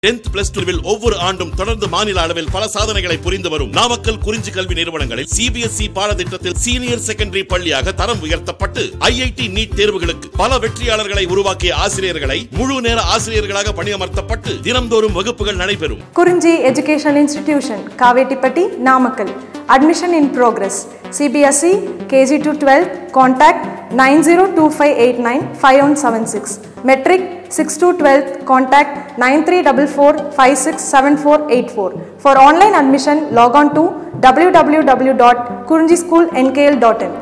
10th plus 2 will ஒவ்வொரு ஆண்டும் தொடர்ந்து மாநில அளவில் பல சாதனைகளை புரிந்து வரும் நாமக்கல் குறிஞ்சி கல்வி நிறுவனங்களில் CBSE பாடத்திட்டத்தில் சீனியர் செகண்டரி பள்ளியாக தரம் உயர்த்தப்பட்டு IIT நீட் தேர்வுகளுக்கு பல வெற்றியாளர்களை உருவாக்கிய ஆசிரியர்களை முழு நேர ஆசிரியர்களாக பணியமர்த்தப்பட்டு தினம்தோறும் வகுப்புகள் நடைபெறும். குறிஞ்சி educational institution Kavettipatti Namakkal. Admission in progress. CBSE KG to 12 contact 9025895176. Metric 6 to 12 contact 9344567484. For online admission log on to www.kurinjischoolnkl.in.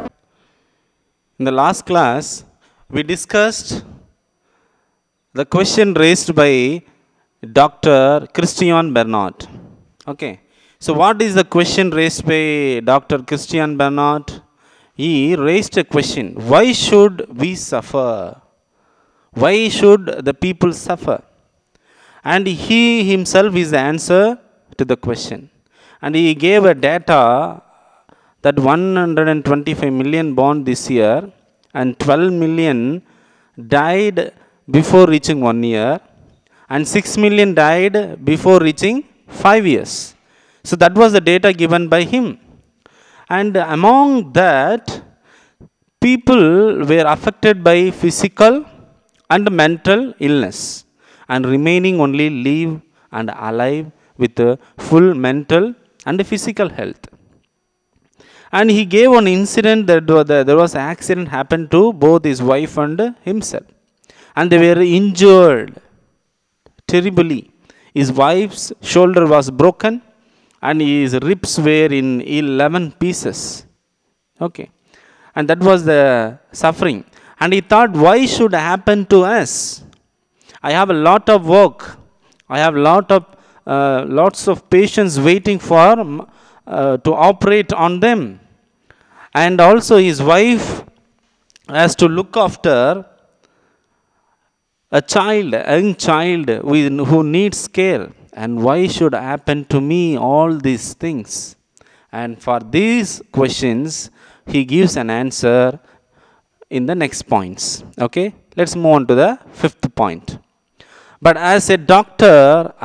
In the last class we discussed the question raised by Dr. Christian Bernard. Okay. So what is the question raised by Dr. Christian Bernard? He raised a question. Why should we suffer? Why should the people suffer? And he himself is the answer to the question. And he gave a data that 125 million born this year and 12 million died before reaching 1 year and 6 million died before reaching 5 years. So that was the data given by him. And among that, people were affected by physical and mental illness and remaining only live and alive with full mental and physical health. And he gave an incident that there was an accident happened to both his wife and himself. And they were injured terribly. His wife's shoulder was broken and his ribs were in 11 pieces. Okay. And that was the suffering. And he thought, why should happen to us? I have a lot of work. I have lots of patients waiting for to operate on them. And also his wife has to look after a child, a young child who needs care. And why should happen to me all these things? And for these questions, he gives an answer in the next points. Okay, let's move on to the fifth point. But as a doctor,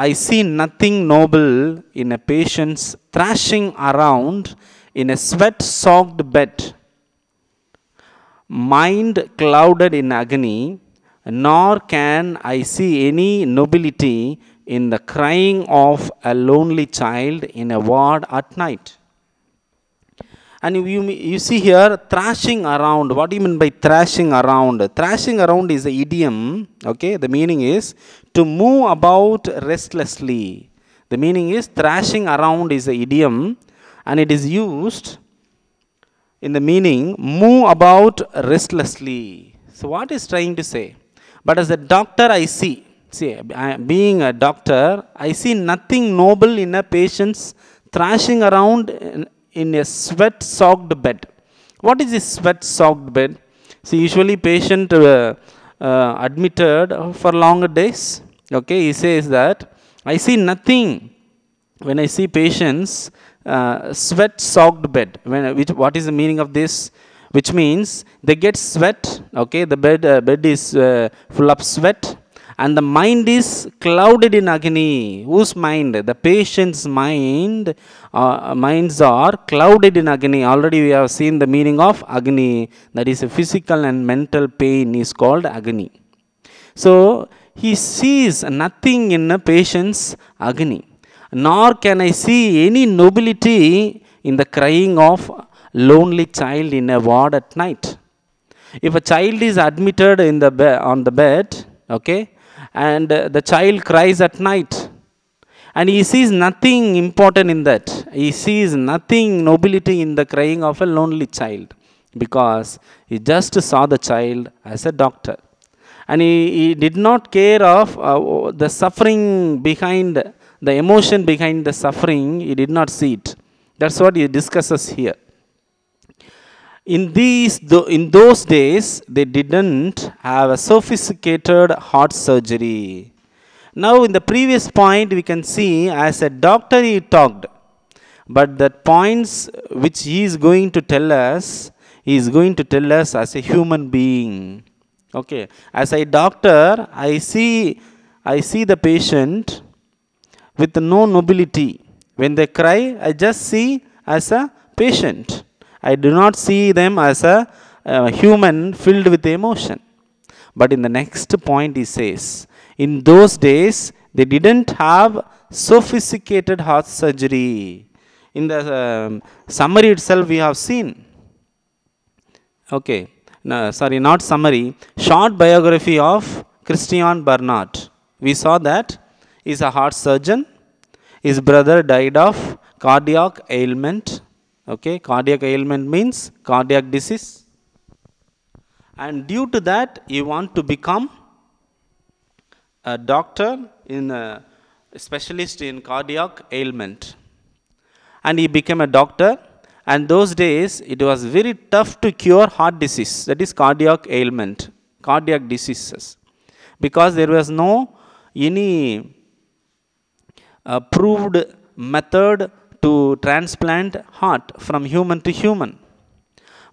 I see nothing noble in a patient's thrashing around in a sweat-soaked bed, mind clouded in agony, nor can I see any nobility in the crying of a lonely child in a ward at night. And you see here thrashing around. What do you mean by thrashing around? Thrashing around is an idiom. Okay, the meaning is to move about restlessly. The meaning is thrashing around is an idiom and it is used in the meaning move about restlessly. So what is trying to say? But as a doctor I see, being a doctor, I see nothing noble in a patient's thrashing around in a sweat-soaked bed. What is this sweat-soaked bed? See, usually patient admitted for longer days. Okay, he says that I see nothing when I see patients sweat-soaked bed. What is the meaning of this? Which means they get sweat. Okay, the bed is full of sweat. And the mind is clouded in agony. Whose mind? The patient's mind. Minds are clouded in agony. Already we have seen the meaning of agony. That is a physical and mental pain is called agony. So he sees nothing in a patient's agony. Nor can I see any nobility in the crying of lonely child in a ward at night. If a child is admitted in the on the bed, okay, and the child cries at night and he sees nothing important in that. He sees nothing nobility in the crying of a lonely child because he just saw the child as a doctor and he did not care of the suffering behind, the emotion behind the suffering. He did not see it. That's what he discusses here. In those days, they didn't have a sophisticated heart surgery. Now, in the previous point, we can see as a doctor he talked, but the points which he is going to tell us, he is going to tell us as a human being. Okay, as a doctor, I see the patient with no nobility. When they cry, I just see as a patient. I do not see them as a human filled with emotion. But in the next point, he says, in those days, they didn't have sophisticated heart surgery. In the summary itself, we have seen. Okay, no, sorry, not summary, short biography of Christian Barnard. We saw that he is a heart surgeon. His brother died of cardiac ailment. Okay, cardiac ailment means cardiac disease. And due to that, he want to become a doctor in a specialist in cardiac ailment. And he became a doctor. And those days, it was very tough to cure heart disease, that is cardiac ailment, cardiac diseases, because there was no any proved method to transplant heart from human to human.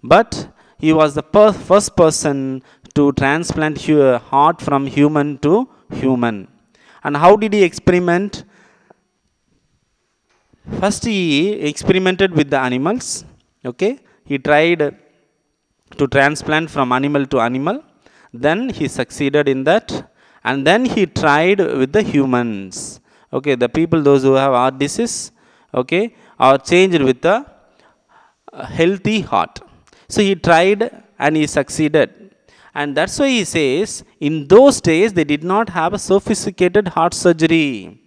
But he was the first person to transplant heart from human to human. And how did he experiment? First, he experimented with the animals. Okay, he tried to transplant from animal to animal. Then he succeeded in that, and then he tried with the humans. Okay, the people, those who have heart disease, okay, are changed with a healthy heart. So he tried and he succeeded, and that's why he says, in those days they did not have a sophisticated heart surgery.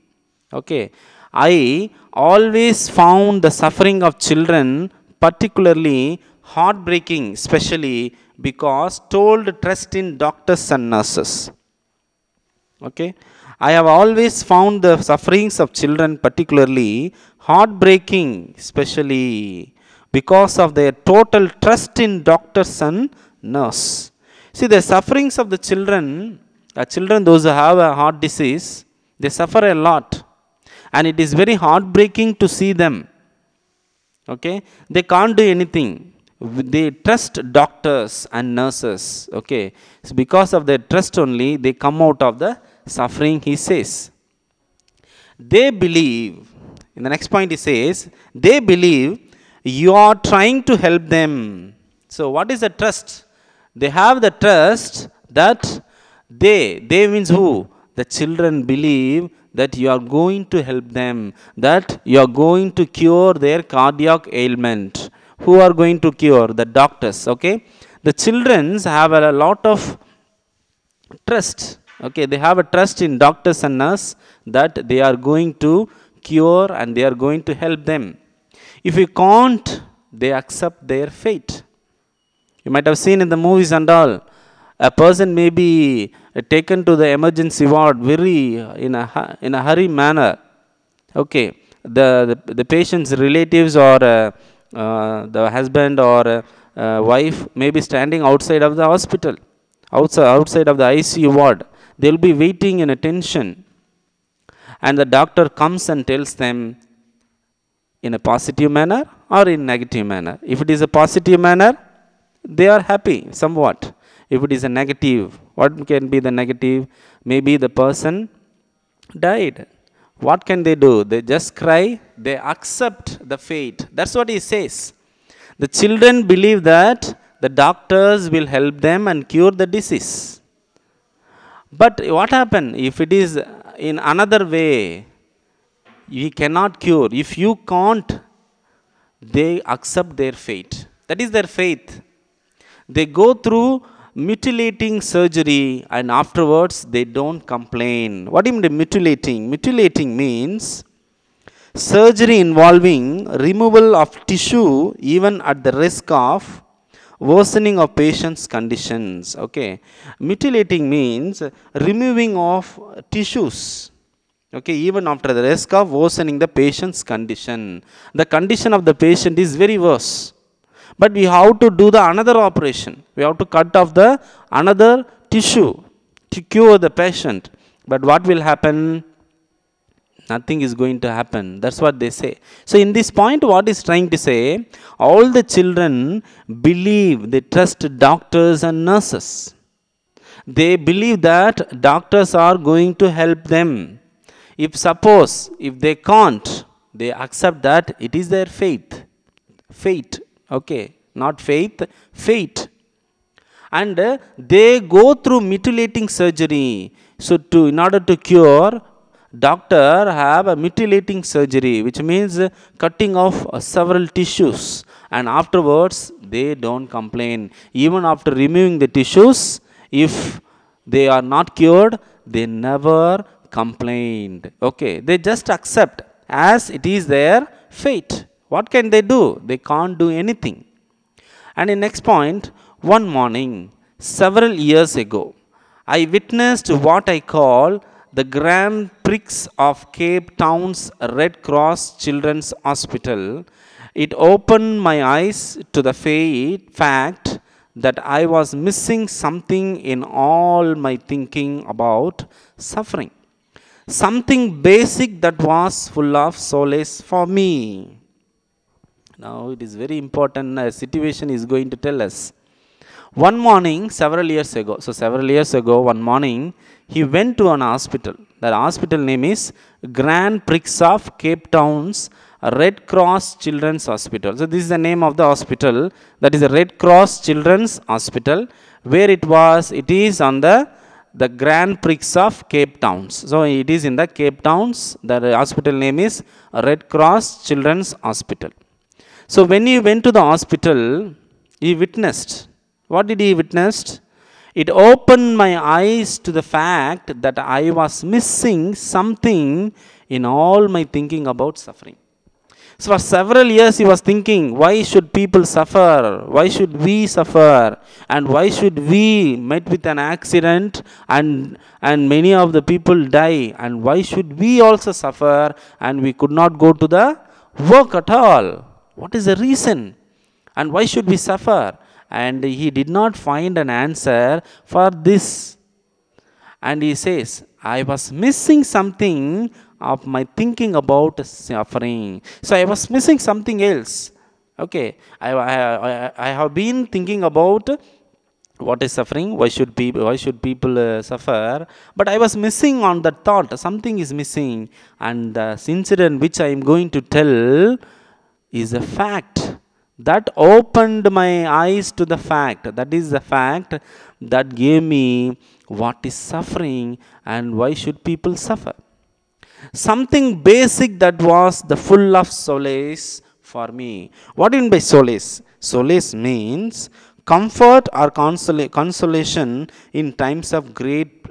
Okay, I always found the suffering of children particularly heartbreaking, especially because told trust in doctors and nurses. Okay, I have always found the sufferings of children particularly heartbreaking, especially because of their total trust in doctors and nurse. See, the sufferings of the children, those who have a heart disease, they suffer a lot. And it is very heartbreaking to see them. Okay, they can't do anything. They trust doctors and nurses. Okay, so because of their trust only, they come out of the suffering, he says. They believe, in the next point he says, they believe you are trying to help them. So what is the trust? They have the trust that they means who? The children believe that you are going to help them, that you are going to cure their cardiac ailment. Who are going to cure? The doctors. Okay, the children have a lot of trust. Okay, they have a trust in doctors and nurse that they are going to cure and they are going to help them. If you can't, they accept their fate. You might have seen in the movies and all, a person may be taken to the emergency ward very in a hurry manner. Okay, the patient's relatives or the husband or wife may be standing outside of the hospital, outside of the ICU ward. They will be waiting in a tension, and the doctor comes and tells them in a positive manner or in negative manner. If it is a positive manner, they are happy somewhat. If it is a negative, what can be the negative? Maybe the person died. What can they do? They just cry. They accept the fate. That's what he says. The children believe that the doctors will help them and cure the disease. But what happens if it is in another way? You cannot cure. If you can't, they accept their fate. That is their faith. They go through mutilating surgery and afterwards they don't complain. What do you mean mutilating? Mutilating means surgery involving removal of tissue even at the risk of worsening of patient's conditions. Okay, mutilating means removing of tissues. Okay, even after the risk of worsening the patient's condition. The condition of the patient is very worse. But we have to do the another operation. We have to cut off the another tissue to cure the patient. But what will happen? Nothing is going to happen. That's what they say. So in this point, what is trying to say? All the children believe, they trust doctors and nurses. They believe that doctors are going to help them. If suppose, if they can't, they accept that it is their faith. Fate, okay, not faith, fate. And they go through mutilating surgery. So in order to cure, doctor have a mutilating surgery, which means cutting off several tissues, and afterwards they don't complain. Even after removing the tissues, if they are not cured, they never complained. Okay, they just accept as it is their fate. What can they do? They can't do anything. And in next point, one morning, several years ago, I witnessed what I call the Grand Prix of Cape Town's Red Cross Children's Hospital. It opened my eyes to the fact that I was missing something in all my thinking about suffering. Something basic that was full of solace for me. Now it is very important, a situation is going to tell us. One morning, several years ago, one morning, he went to an hospital. The hospital name is Grand Prix of Cape Town's Red Cross Children's Hospital. So this is the name of the hospital. That is the Red Cross Children's Hospital. Where it was, it is on the Grand Prix of Cape Towns. So it is in the Cape Towns. The hospital name is Red Cross Children's Hospital. So when he went to the hospital, he witnessed. What did he witness? It opened my eyes to the fact that I was missing something in all my thinking about suffering. So for several years he was thinking, why should people suffer? Why should we suffer? And why should we met with an accident and many of the people die? And why should we also suffer and we could not go to the work at all? What is the reason? And why should we suffer? And he did not find an answer for this. And he says, I was missing something of my thinking about suffering. So I was missing something else. Okay, I have been thinking about what is suffering, why should people suffer, but I was missing on that thought. Something is missing, and the incident which I am going to tell is a fact that opened my eyes to the fact. That is the fact that gave me what is suffering and why should people suffer. Something basic that was the full of solace for me. What do you mean by solace? Solace means comfort or consolation in times of great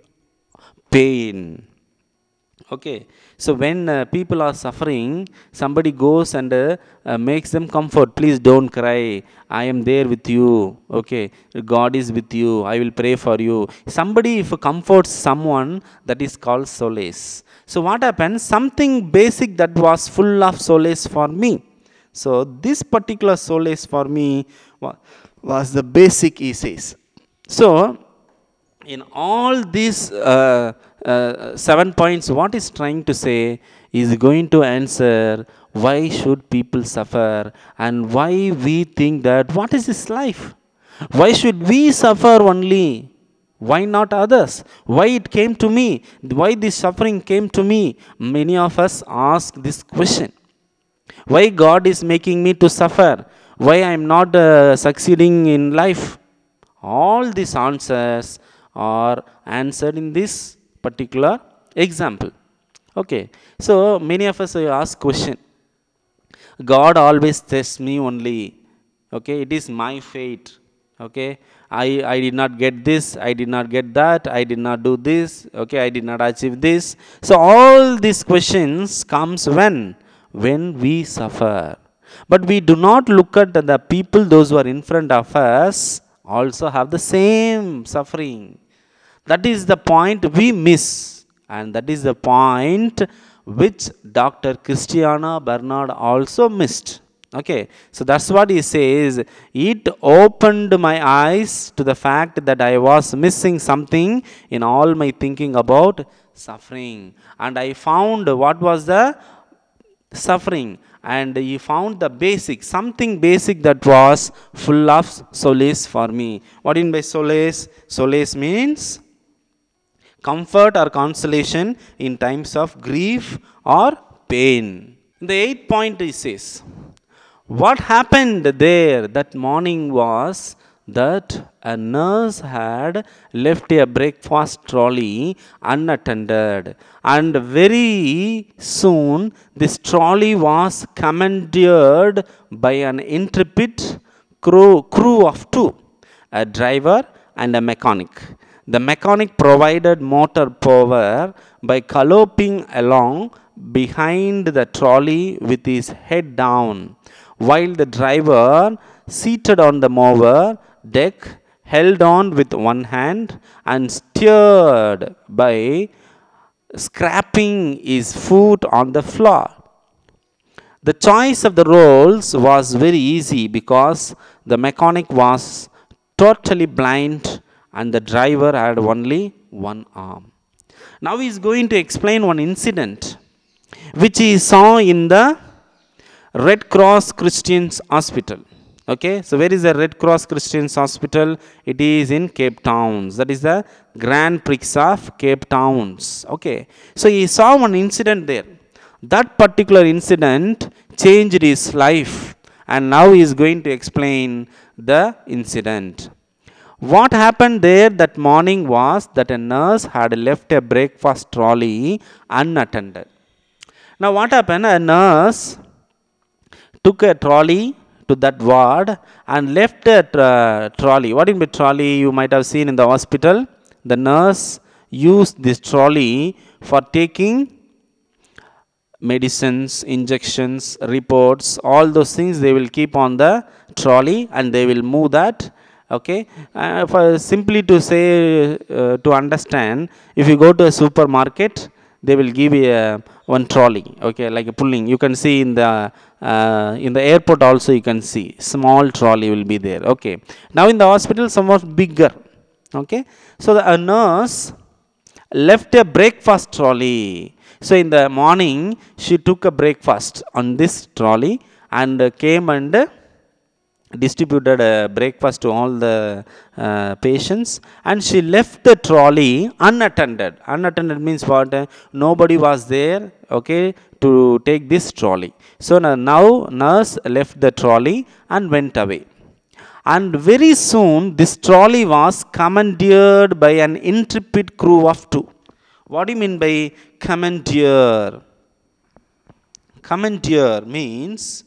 pain. Okay, so when people are suffering, somebody goes and makes them comfort. Please don't cry. I am there with you. Okay, God is with you. I will pray for you. Somebody if comforts someone, that is called solace. So what happened? Something basic that was full of solace for me. So this particular solace for me was the basic, he says. So in all these 7 points, what is trying to say is going to answer why should people suffer and why we think that what is this life? Why should we suffer only? Why not others? Why it came to me? Why this suffering came to me? Many of us ask this question. Why God is making me to suffer? Why I am not succeeding in life? All these answers are answered in this particular example. Okay, so many of us ask question. God always tests me only. Okay, it is my fate. Okay, I did not get this, I did not get that, I did not do this, okay, I did not achieve this. So all these questions comes when we suffer. But we do not look at the people, those who are in front of us also have the same suffering. That is the point we miss, and that is the point which Dr. Christiana Bernard also missed. Okay, so that's what he says. It opened my eyes to the fact that I was missing something in all my thinking about suffering. And I found what was the suffering, and he found the basic, something basic that was full of solace for me. What do you mean by solace? Solace means comfort or consolation in times of grief or pain. The 8th point it says, what happened there that morning was that a nurse had left a breakfast trolley unattended, and very soon this trolley was commandeered by an intrepid crew of two, a driver and a mechanic. The mechanic provided motor power by galloping along behind the trolley with his head down, while the driver, seated on the mower deck, held on with one hand and steered by scraping his foot on the floor. The choice of the roles was very easy because the mechanic was totally blind and the driver had only one arm. Now he is going to explain one incident which he saw in the Red Cross Christians Hospital. Okay, so where is the Red Cross Christians Hospital? It is in Cape Town. That is the Grand Prix of Cape Towns. Okay, so he saw one incident there. That particular incident changed his life, and now he is going to explain the incident. What happened there that morning was that a nurse had left a breakfast trolley unattended. Now what happened? A nurse took a trolley to that ward and left a trolley. What in the trolley you might have seen in the hospital? The nurse used this trolley for taking medicines, injections, reports, all those things they will keep on the trolley and they will move that. Okay, for simply to say, to understand, if you go to a supermarket, they will give you one trolley, okay, like a pulling. You can see in the airport also you can see small trolley will be there. Okay, now in the hospital somewhat bigger. Okay, so a nurse left a breakfast trolley. So in the morning she took a breakfast on this trolley and came and distributed breakfast to all the patients, and she left the trolley unattended. Unattended means what? Nobody was there, okay, to take this trolley. So now nurse left the trolley and went away. And very soon this trolley was commandeered by an intrepid crew of two. What do you mean by commandeer? Commandeer means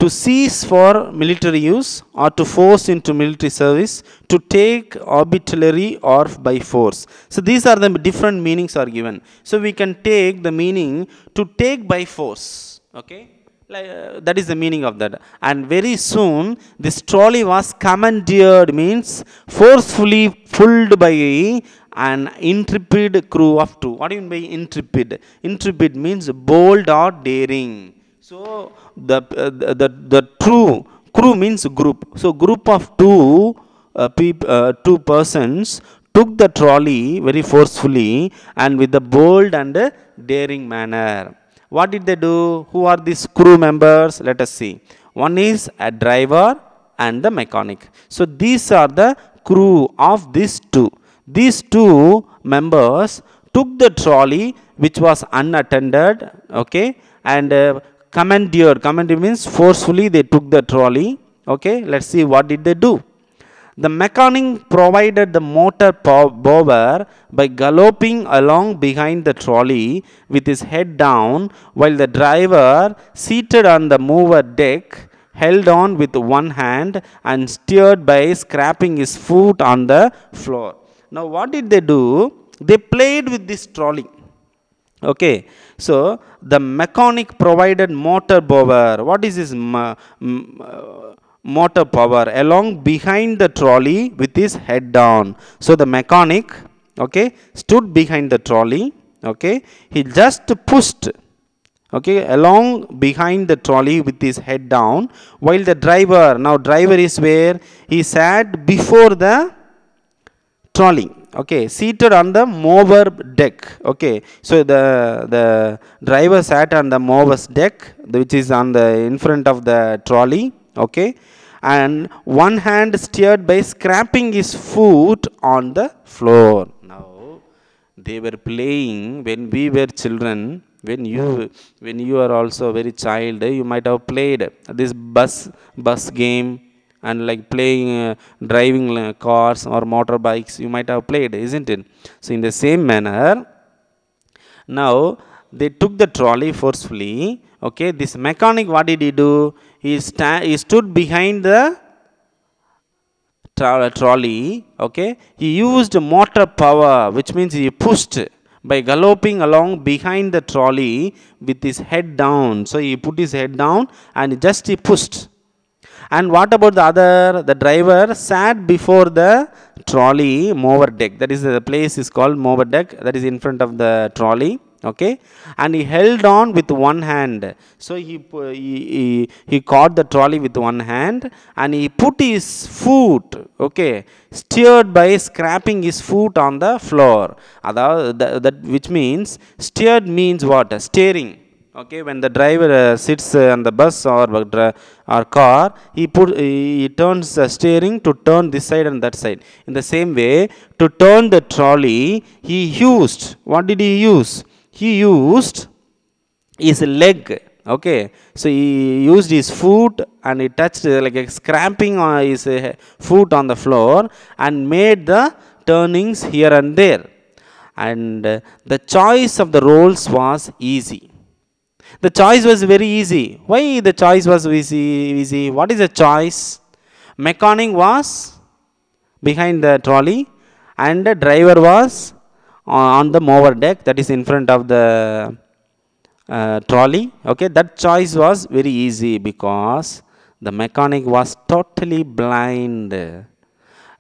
to seize for military use or to force into military service, to take arbitrarily or by force. So these are the different meanings are given. So we can take the meaning to take by force. Okay, that is the meaning of that. And very soon this trolley was commandeered, means forcefully pulled by an intrepid crew of two. What do you mean by intrepid? Intrepid means bold or daring. So the true crew means group. So group of two persons took the trolley very forcefully and with a bold and daring manner. What did they do? Who are these crew members? Let us see. One is a driver and the mechanic. So these are the crew of these two. These two members took the trolley which was unattended, okay, and commandeered. Commandeered means forcefully they took the trolley. Okay, let's see what did they do. The mechanic provided the motor power by galloping along behind the trolley with his head down, while the driver, seated on the mover deck, held on with one hand and steered by scraping his foot on the floor. Now what did they do? They played with this trolley. Okay, so the mechanic provided motor power. What is this motor power? Along behind the trolley with his head down. So the mechanic, okay, stood behind the trolley. Okay, he just pushed, okay, along behind the trolley with his head down, while the driver, now driver is where? He sat before the trolley, okay, seated on the mower deck. Okay, so the driver sat on the mower's deck, which is on the in front of the trolley. Okay, and one hand steered by scraping his foot on the floor. Now, they were playing when we were children. When you are also very child, you might have played this bus game, and like playing driving cars or motorbikes, you might have played, isn't it? So in the same manner, now they took the trolley forcefully. Okay, this mechanic, what did he do? He stood behind the trolley. Okay, he used motor power, which means he pushed by galloping along behind the trolley with his head down. So he put his head down and just he pushed. And what about the other? The driver sat before the trolley mover deck. That is, the place is called mover deck. That is in front of the trolley. Okay, and he held on with one hand. So he caught the trolley with one hand, and he put his foot, okay, steered by scraping his foot on the floor. That which means, steered means what? Steering. Okay, when the driver sits on the bus or car, he turns the steering to turn this side and that side. In the same way, to turn the trolley, he used, what did he use? He used his leg. Okay, so he used his foot and he touched like a scraping on his foot on the floor and made the turnings here and there. And the choice of the roles was easy. The choice was very easy. Why the choice was easy? What is the choice? Mechanic was behind the trolley and the driver was on the mover deck, that is in front of the trolley. Okay, that choice was very easy because the mechanic was totally blind.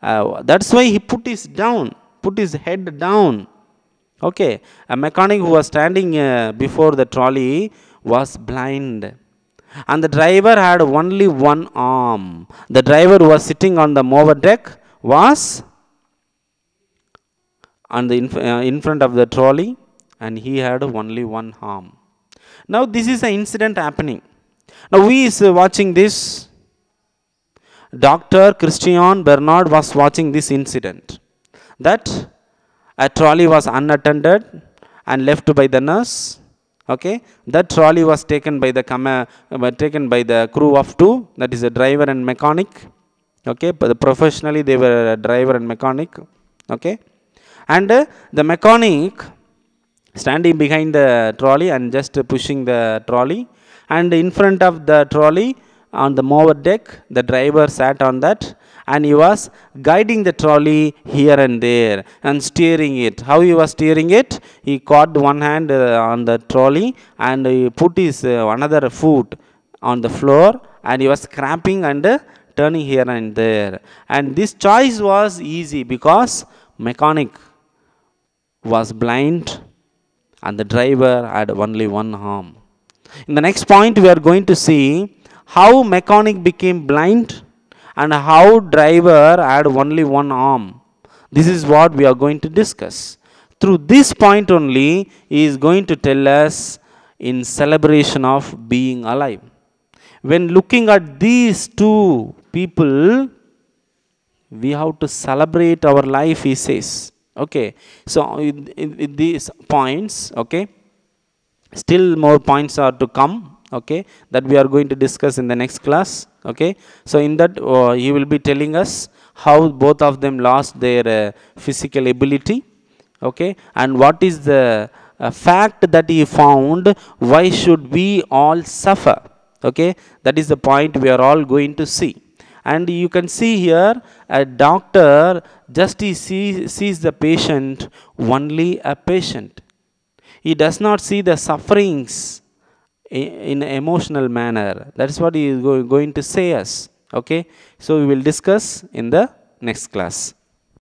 That's why he put his head down. Okay, a mechanic who was standing before the trolley was blind, and the driver had only one arm. The driver who was sitting on the mover deck was on the in front of the trolley, and he had only one arm. Now this is an incident happening. Now who is watching this? Dr. Christian Bernard was watching this incident, that a trolley was unattended and left by the nurse. Okay, that trolley was taken by the crew of two, that is a driver and mechanic. Okay, but professionally they were a driver and mechanic. Okay, and the mechanic standing behind the trolley and just pushing the trolley, and in front of the trolley on the mower deck, the driver sat on that, and he was guiding the trolley here and there and steering it. How he was steering it? He caught one hand on the trolley and he put his another foot on the floor, and he was scraping and turning here and there. And this choice was easy because mechanic was blind and the driver had only one arm. In the next point, we are going to see how mechanic became blind and how driver had only one arm. This is what we are going to discuss. Through this point only, he is going to tell us in celebration of being alive. When looking at these two people, we have to celebrate our life, he says. Okay, so in these points, okay, still more points are to come, okay, that we are going to discuss in the next class. Okay, so in that he will be telling us how both of them lost their physical ability. Okay, and what is the fact that he found, why should we all suffer. Okay, that is the point we are all going to see. And you can see here a doctor just he sees the patient only a patient. He does not see the sufferings in an emotional manner. That is what he is going to say us. Okay, so we will discuss in the next class.